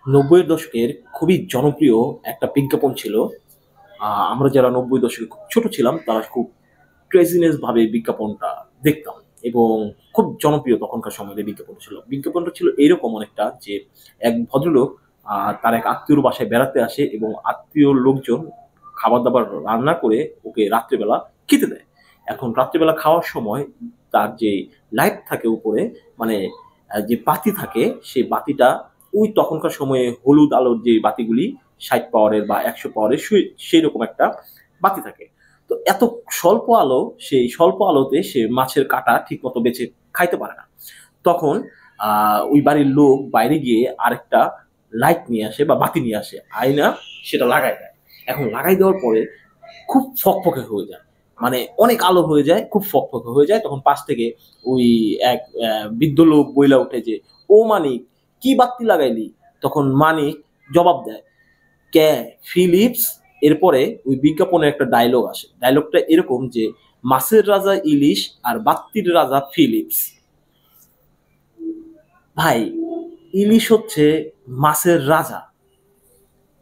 ৯০-এর দশকের খুবই জনপ্রিয় একটা বিজ্ঞাপন ছিল। আমরা যারা ৯০ দশকে খুব ছোট ছিলাম তারা খুব ক্রেজিনেস ভাবে বিজ্ঞাপনটা দেখতাম এবং খুব জনপ্রিয় তখনকার সময়ে এই বিজ্ঞাপনটা ছিল। বিজ্ঞাপনটা ছিল এরকম অনেকটা যে এক ভদ্রলোক তার এক আত্মীয়র বাসায় বেড়াতে আসে এবং আত্মীয় লোকজন খাবার-দাবার রান্না করে ওকে রাত্রিবেলা খেতে দেয়। এখন রাত্রিবেলা খাওয়ার সময় তার যে লাইট থাকে উপরে মানে যে বাতি থাকে সেই বাতিটা ওই তখনকার সময়ে হলুদ আলোর যে বাতিগুলি ৬০ পাওয়ারের বা ১০০ পাওয়ারের সেইরকম একটা বাতি থাকে। তো এত স্বল্প আলো, সেই স্বল্প আলোতে সে মাছের কাঁটা ঠিকমতো বেছে খাইতে পারে না। তখন ওই বাড়ির লোক বাইরে গিয়ে আরেকটা লাইট নিয়ে আসে বা বাতি নিয়ে আসে। আইনা সেটা লাগায় দেয়। এখন লাগাই দেওয়ার পরে খুব ফকফকে হয়ে যায়। মানে অনেক আলো হয়ে যায়, খুব ফকফকে হয়ে যায়। তখন পাশ থেকে ওই এক বৃদ্ধ লোক বইলা ওঠে যে, "ও মানিক, কি বাত্তি লাগাইলি?" তখন মানিক জবাব দেয়, "কে? ফিলিপস?" এরপরে ওই বিজ্ঞাপনে একটা ডায়লগ আসে। ডায়লগটা এরকম যে, "মাছের রাজা ইলিশ আর বাত্তির রাজা ফিলিপস।" ভাই, ইলিশ হচ্ছে মাছের রাজা।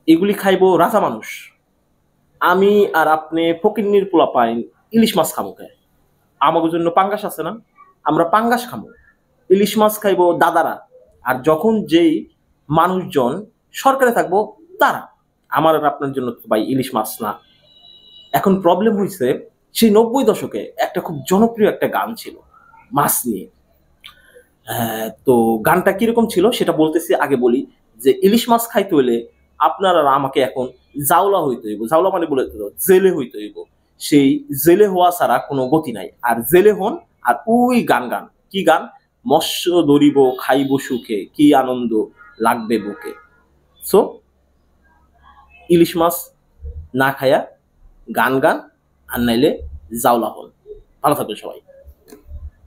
এগুলি খাইবো রাজা মানুষ। আমি আর আপনি ফকিন্নির পোলাপাইন ইলিশ মাছ খামু কে? আমাগো জন্য পাঙ্গাস আছে না? আমরা পাঙ্গাস খামু। ইলিশ মাছ খাইবো দাদারা। আর যখন যেই মানুষজন সরকারে থাকবো তারা। আমার আর আপনার জন্য তো ভাই ইলিশ মাছ না। এখন প্রবলেম হইছে সেই ৯০ দশকে একটা খুব জনপ্রিয় একটা গান ছিল মাছ নিয়ে। তো গানটা কিরকম ছিল সেটা বলতেছি আগে বলি যে ইলিশ মাছ খাইতে হইলে আপনার আর আমাকে এখন জাউলা হইতে হইব। জাউলা মানে বলে দিল জেলে হইতে হইব। সেই জেলে হওয়া ছাড়া কোনো গতি নাই। আর জেলে হন আর ওই গান গান। কি গান? মৎস্য ধরিব খাইব সুখে কি আনন্দ লাগবে বুকে। সো ইলিশ মাছ না খায়া গান গান আর নাইলে জাউলা হন। ভালো থাকবেন সবাই।